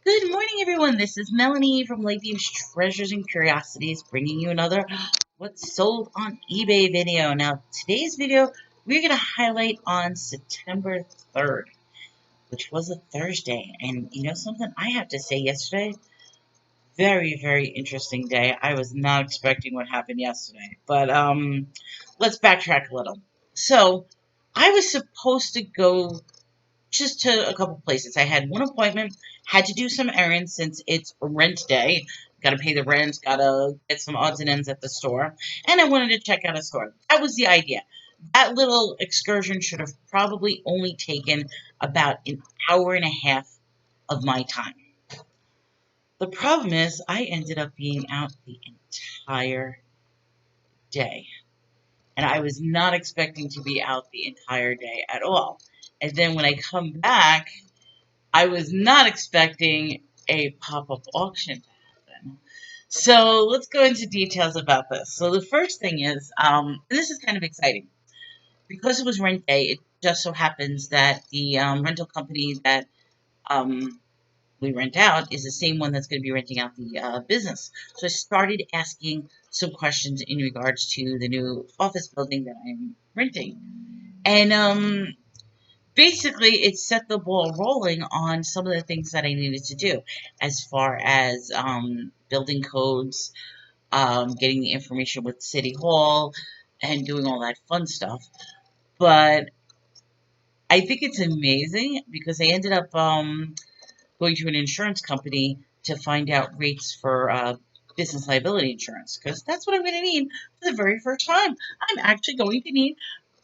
Good morning, everyone. This is Melanie from Lightbeam's Treasures and Curiosities, bringing you another What's Sold on eBay video. Now, today's video, we're going to highlight on September 3rd, which was a Thursday. And you know something? I have to say, yesterday, very, very interesting day. I was not expecting what happened yesterday. But let's backtrack a little. So, I was supposed to go just to a couple places. I had one appointment, had to do some errands since it's rent day. Got to pay the rent, got to get some odds and ends at the store. And I wanted to check out a store. That was the idea. That little excursion should have probably only taken about an hour and a half of my time. The problem is, I ended up being out the entire day. And I was not expecting to be out the entire day at all. And then when I come back, I was not expecting a pop-up auction to happen. So let's go into details about this. So the first thing is, and this is kind of exciting. Because it was rent day, it just so happens that the rental company that we rent out is the same one that's going to be renting out the business. So I started asking some questions in regards to the new office building that I'm renting. And basically, it set the ball rolling on some of the things that I needed to do as far as building codes, getting the information with City Hall, and doing all that fun stuff. But I think it's amazing because I ended up going to an insurance company to find out rates for business liability insurance because that's what I'm going to need for the very first time. I'm actually going to need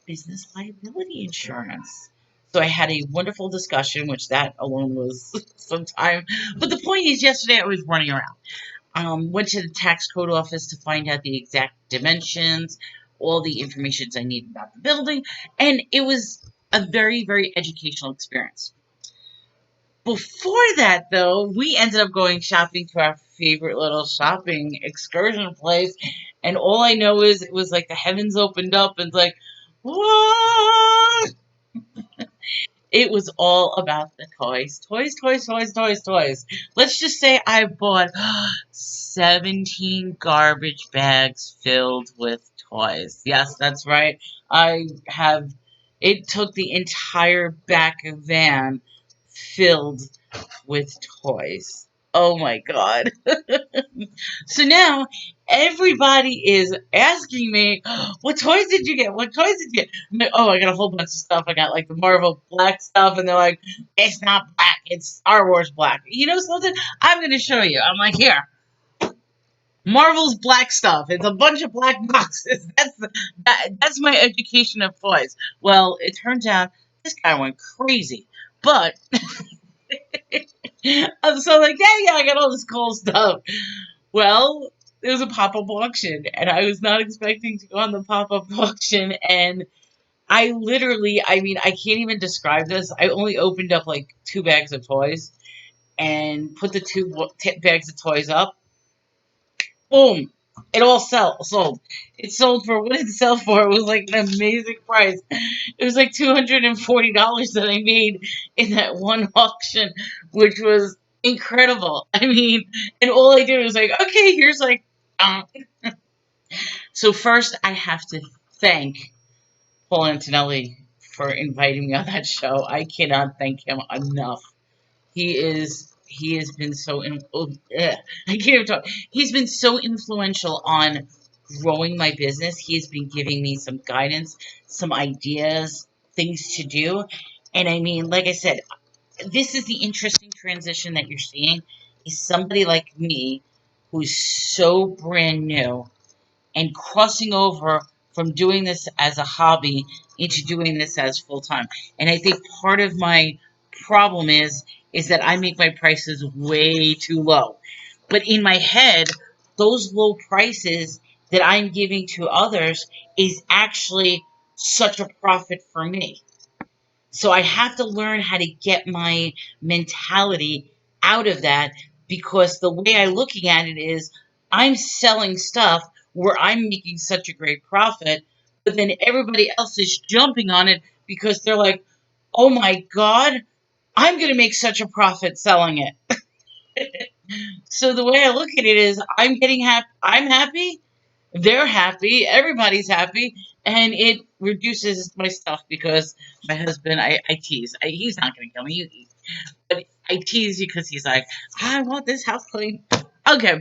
business liability insurance. So I had a wonderful discussion, which that alone was some time. But the point is, yesterday I was running around. Went to the tax code office to find out the exact dimensions, all the information I needed about the building, and it was a very, very educational experience. Before that, though, we ended up going shopping to our favorite little shopping excursion place, and all I know is it was like the heavens opened up and it's like, what? It was all about the toys. Toys, toys, toys, toys, toys. Let's just say I bought 17 garbage bags filled with toys. Yes, that's right. I have, it took the entire back van filled with toys. Oh my God. So now everybody is asking me, what toys did you get? What toys did you get? I'm like, oh, I got a whole bunch of stuff. I got like the Marvel black stuff. And they're like, it's not black. It's Star Wars black. You know something? I'm going to show you. I'm like, here. Marvel's black stuff. It's a bunch of black boxes. That's my education of toys. Well, it turns out this guy went crazy. But I'm so like, yeah, I got all this cool stuff. Well, it was a pop-up auction, and I was not expecting to go on the pop-up auction, and I literally, I mean, I can't even describe this. I only opened up like 2 bags of toys and put the bags of toys up. Boom! It all sold. It sold for what it sold for. It was like an amazing price. It was like $240 that I made in that one auction, which was incredible. I mean, and all I did was like, okay, here's like, uh. So first I have to thank Paul Antonelli for inviting me on that show. I cannot thank him enough. He has been so I can't even talk. He's been so influential on growing my business. He has been giving me some guidance, some ideas, things to do. And I mean, like I said, this is the interesting transition that you're seeing is somebody like me who's so brand new and crossing over from doing this as a hobby into doing this as full time. And I think part of my problem is that I make my prices way too low. But in my head, those low prices that I'm giving to others is actually such a profit for me. So I have to learn how to get my mentality out of that because the way I'm looking at it is I'm selling stuff where I'm making such a great profit, but then everybody else is jumping on it because they're like, oh my God, I'm going to make such a profit selling it. So the way I look at it is, I'm getting happy. I'm happy. They're happy. Everybody's happy, and it reduces my stuff because my husband. I tease. He's not going to kill me, but I tease because he's like, I want this house clean. Okay,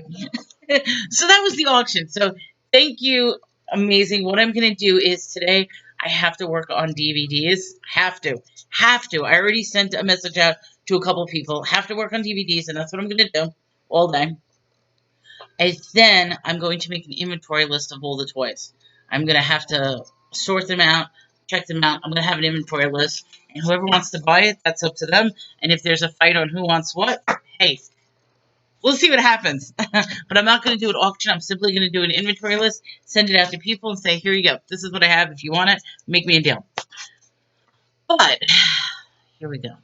so that was the auction. So thank you, amazing. What I'm gonna do is today I have to work on DVDs. Have to. I already sent a message out to a couple of people. Have to work on DVDs, and that's what I'm gonna do all day. And then I'm going to make an inventory list of all the toys. I'm gonna have to sort them out, check them out. I'm gonna have an inventory list, and whoever wants to buy it, that's up to them. And if there's a fight on who wants what, hey, we'll see what happens. But I'm not going to do an auction. I'm simply going to do an inventory list, send it out to people, and say, here you go. This is what I have. If you want it, make me a deal. But here we go.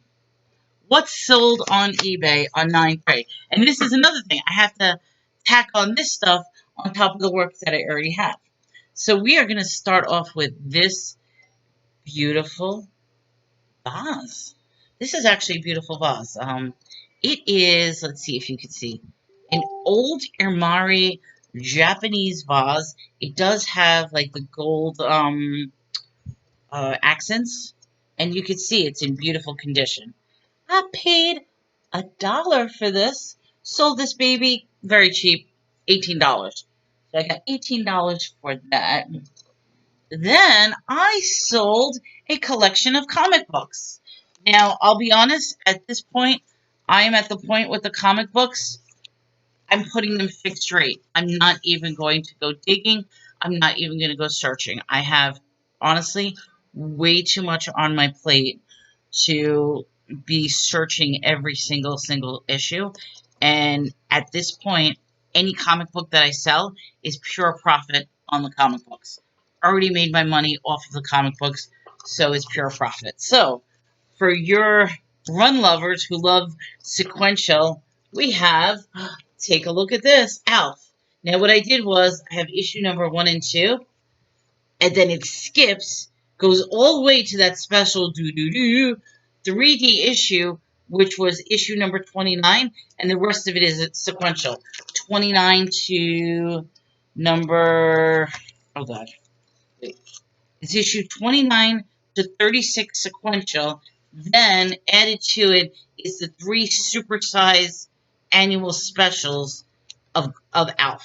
What's sold on eBay on 9/3? And this is another thing. I have to tack on this stuff on top of the work that I already have. So we are going to start off with this beautiful vase. This is actually a beautiful vase. It is, let's see if you can see, an old Mercari Japanese vase. It does have like the gold accents, and you can see it's in beautiful condition. I paid $1 for this. Sold this baby very cheap, $18. So I got $18 for that. Then I sold a collection of comic books. Now, I'll be honest, at this point, I am at the point with the comic books, I'm putting them fixed rate. I'm not even going to go digging. I'm not even going to go searching. I have, honestly, way too much on my plate to be searching every single issue. And at this point, any comic book that I sell is pure profit on the comic books. Already made my money off of the comic books, so it's pure profit. So, for your run lovers who love sequential, we have, take a look at this, Alf. Now what I did was, I have issue number 1 and 2, and then it skips, goes all the way to that special 3D issue, which was issue number 29, and the rest of it is sequential. 29 to number, oh god, wait. It's issue 29 to 36 sequential. Then added to it is the 3 supersized annual specials of Alf.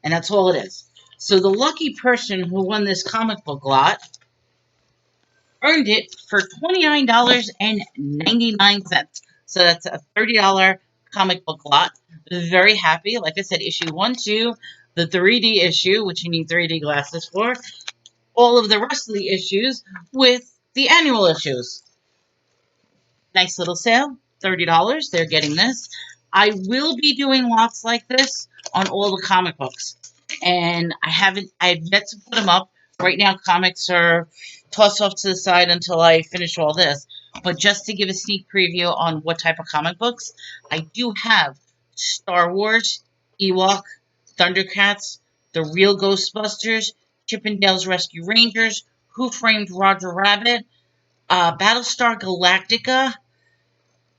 And that's all it is. So the lucky person who won this comic book lot earned it for $29.99. So that's a $30 comic book lot. Very happy. Like I said, issue 1, 2, the 3D issue, which you need 3D glasses for, all of the rest of the issues with the annual issues. Nice little sale, $30. They're getting this. I will be doing lots like this on all the comic books. And I've yet to put them up. Right now, comics are tossed off to the side until I finish all this. But just to give a sneak preview on what type of comic books, I do have Star Wars, Ewok, Thundercats, The Real Ghostbusters, Chip 'n Dale's Rescue Rangers, Who Framed Roger Rabbit, Battlestar Galactica,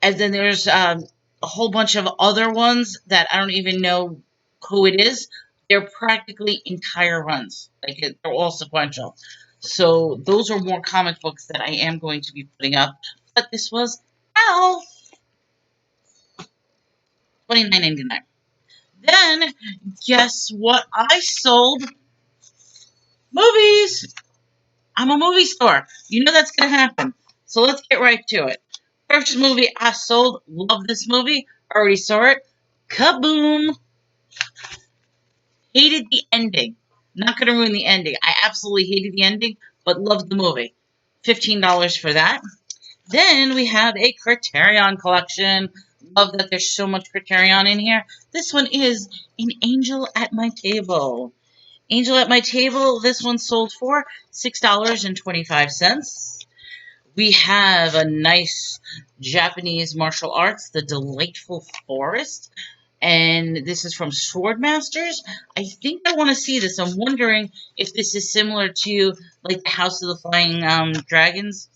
and then there's a whole bunch of other ones that I don't even know who it is. They're practically entire runs. Like, they're all sequential. So those are more comic books that I am going to be putting up. But this was Alf, $29.99. Then guess what I sold? Movies. I'm a movie store. You know that's gonna happen. So let's get right to it. First movie I sold. Love this movie. Already saw it. Kaboom. Hated the ending. Not gonna ruin the ending. I absolutely hated the ending, but loved the movie. $15 for that. Then we have a Criterion collection. Love that there's so much Criterion in here. This one is An Angel at My Table. Angel at My Table, this one sold for $6.25. We have a nice Japanese martial arts, The Delightful Forest. And this is from Swordmasters. I think I want to see this. I'm wondering if this is similar to, like, the House of the Flying Dragons.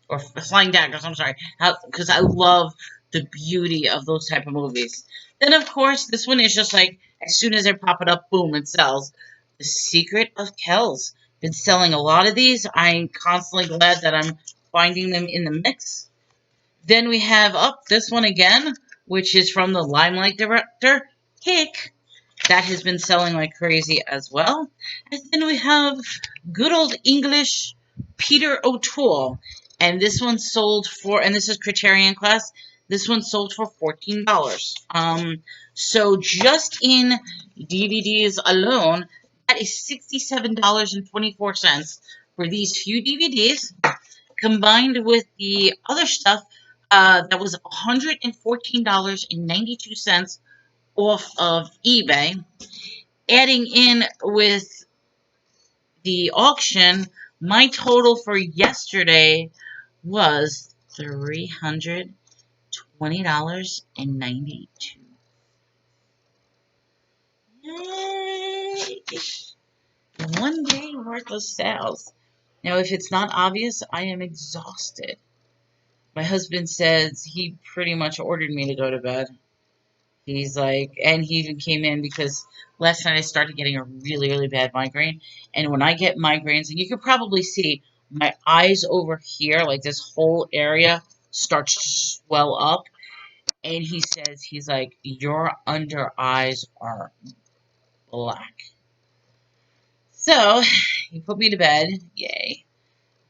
Or Flying Daggers, I'm sorry. Because I love the beauty of those type of movies. Then, of course, this one is just like, as soon as I pop it up, boom, it sells. The Secret of Kells. Been selling a lot of these. I'm constantly glad that I'm finding them in the mix. Then we have up this one again, which is from the Limelight director, Hick. That has been selling like crazy as well. And then we have good old English Peter O'Toole. And this one sold for, and this is Criterion Class, this one sold for $14. So just in DVDs alone, that is $67.24 for these few DVDs, combined with the other stuff that was $114.92 off of eBay. Adding in with the auction, my total for yesterday was $320.92. Yay! One day worth of sales. Now, if it's not obvious, I am exhausted. My husband says he pretty much ordered me to go to bed. He's like, and he even came in because last night I started getting a really, really bad migraine. And when I get migraines, and you can probably see my eyes over here, like this whole area starts to swell up. And he says, he's like, your under eyes are black. So he put me to bed. Yay.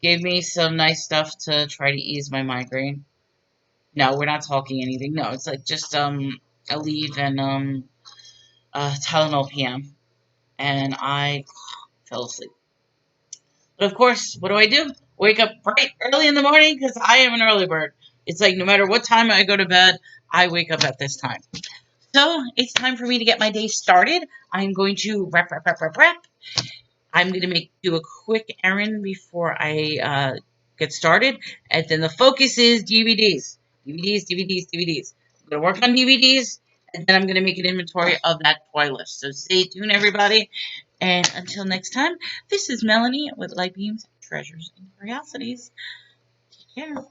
Gave me some nice stuff to try to ease my migraine. No, we're not talking anything. No, it's like just Aleve and Tylenol PM. And I fell asleep. But of course, what do? Wake up bright early in the morning because I am an early bird. It's like no matter what time I go to bed, I wake up at this time. So it's time for me to get my day started. I'm going to wrap. I'm going to do a quick errand before I get started. And then the focus is DVDs. DVDs. I'm going to work on DVDs, and then I'm going to make an inventory of that toy list. So stay tuned, everybody. And until next time, this is Melanie with Light Beams, Treasures, and Curiosities. Take care.